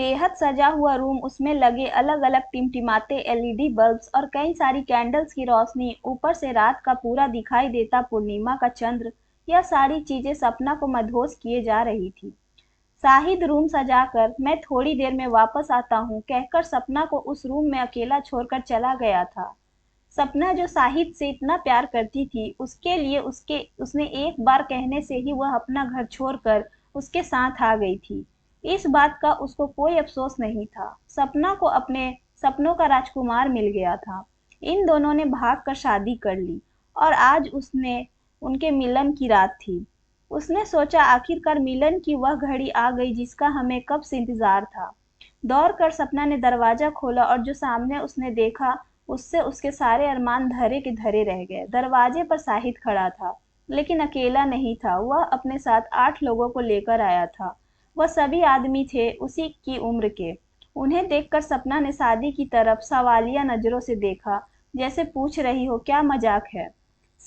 बेहद सजा हुआ रूम, उसमें लगे अलग अलग टिमटिमाते एलईडी बल्ब्स और कई सारी कैंडल्स की रोशनी, ऊपर से रात का पूरा दिखाई देता पूर्णिमा का चंद्र, यह सारी चीजें सपना को मदहोश किए जा रही थी। शाहिद रूम सजाकर मैं थोड़ी देर में वापस आता हूँ कहकर सपना को उस रूम में अकेला छोड़कर चला गया था। सपना जो शाहिद से इतना प्यार करती थी, उसके लिए उसने एक बार कहने से ही वह अपना घर छोड़कर उसके साथ आ गई थी। इस बात का उसको कोई अफसोस नहीं था। सपना को अपने सपनों का राजकुमार मिल गया था। इन दोनों ने भाग कर शादी कर ली और आज उसने उनके मिलन की रात थी। उसने सोचा आखिरकार मिलन की वह घड़ी आ गई जिसका हमें कब से इंतजार था। दौड़कर सपना ने दरवाजा खोला और जो सामने उसने देखा, उससे उसके सारे अरमान धरे के धरे रह गए। दरवाजे पर शाहिद खड़ा था, लेकिन अकेला नहीं था। वह अपने साथ 8 लोगों को लेकर आया था। वह सभी आदमी थे उसी की उम्र के। उन्हें देखकर सपना ने शादी की तरफ सवालिया नजरों से देखा, जैसे पूछ रही हो क्या मजाक है।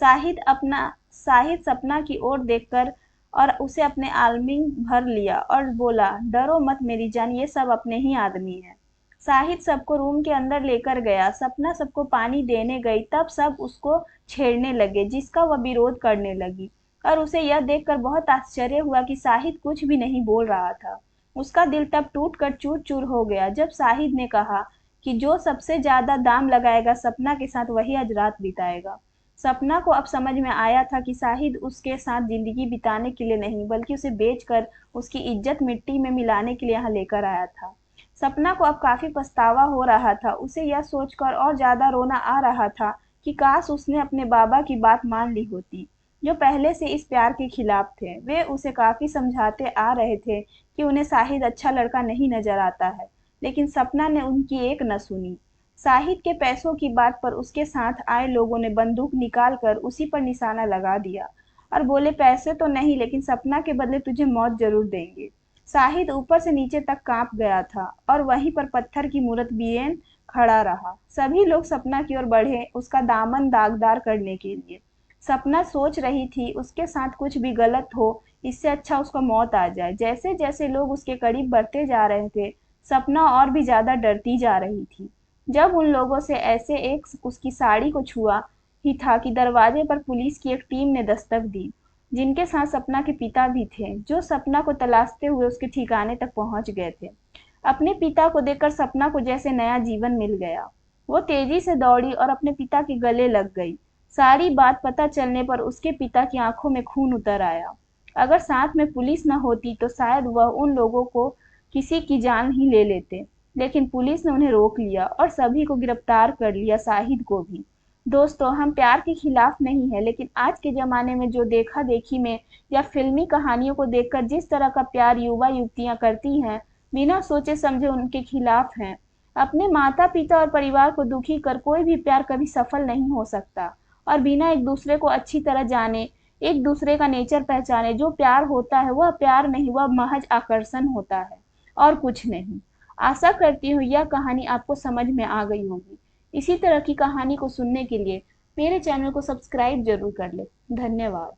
शाहिद सपना की ओर देखकर और उसे अपने आलिंगन भर लिया और बोला, डरो मत मेरी जान, ये सब अपने ही आदमी हैं। शाहिद सबको रूम के अंदर लेकर गया। सपना सबको पानी देने गई, तब सब उसको छेड़ने लगे, जिसका वह विरोध करने लगी। और उसे यह देखकर बहुत आश्चर्य हुआ कि शाहिद कुछ भी नहीं बोल रहा था। उसका दिल तब टूट कर चूर चूर हो गया जब शाहिद ने कहा कि जो सबसे ज्यादा दाम लगाएगा सपना के साथ वही आज रात बिताएगा। सपना को अब समझ में आया था कि शाहिद उसके साथ जिंदगी बिताने के लिए नहीं, बल्कि उसे बेचकर उसकी इज्जत मिट्टी में मिलाने के लिए यहाँ लेकर आया था। सपना को अब काफी पछतावा हो रहा था। उसे यह सोचकर और ज्यादा रोना आ रहा था कि काश उसने अपने बाबा की बात मान ली होती, जो पहले से इस प्यार के खिलाफ थे। वे उसे काफी समझाते आ रहे थे कि उन्हें शाहिद अच्छा लड़का नहीं नजर आता है, लेकिन सपना ने उनकी एक न सुनी। शाहिद के पैसों की बात पर उसके साथ आए लोगों ने बंदूक निकालकर उसी पर निशाना लगा दिया और बोले, पैसे तो नहीं, लेकिन सपना के बदले तुझे मौत जरूर देंगे। शाहिद ऊपर से नीचे तक कांप गया था और वहीं पर पत्थर की मूरत बीएन खड़ा रहा। सभी लोग सपना की ओर बढ़े उसका दामन दागदार करने के लिए। सपना सोच रही थी उसके साथ कुछ भी गलत हो, इससे अच्छा उसको मौत आ जाए। जैसे जैसे लोग उसके करीब बढ़ते जा रहे थे, सपना और भी ज्यादा डरती जा रही थी। जब उन लोगों से ऐसे एक उसकी साड़ी को छुआ ही था कि दरवाजे पर पुलिस की एक टीम ने दस्तक दी, जिनके साथ सपना के पिता भी थे, जो सपना को तलाशते हुए उसके ठिकाने तक पहुंच गए थे। अपने पिता को देखकर सपना को जैसे नया जीवन मिल गया। वो तेजी से दौड़ी और अपने पिता के गले लग गई। सारी बात पता चलने पर उसके पिता की आंखों में खून उतर आया। अगर साथ में पुलिस न होती तो शायद वह उन लोगों को किसी की जान ही ले लेते, लेकिन पुलिस ने उन्हें रोक लिया और सभी को गिरफ्तार कर लिया, शाहिद को भी। दोस्तों, हम प्यार के खिलाफ नहीं है, लेकिन आज के जमाने में जो देखा देखी में या फिल्मी कहानियों को देखकर जिस तरह का प्यार युवा युवतियां करती हैं, बिना सोचे समझे उनके खिलाफ हैं। अपने माता पिता और परिवार को दुखी कर कोई भी प्यार कभी सफल नहीं हो सकता। और बिना एक दूसरे को अच्छी तरह जाने, एक दूसरे का नेचर पहचाने, जो प्यार होता है वह प्यार नहीं, वह महज आकर्षण होता है और कुछ नहीं। आशा करती हूँ यह कहानी आपको समझ में आ गई होगी। इसी तरह की कहानी को सुनने के लिए मेरे चैनल को सब्सक्राइब जरूर कर ले। धन्यवाद।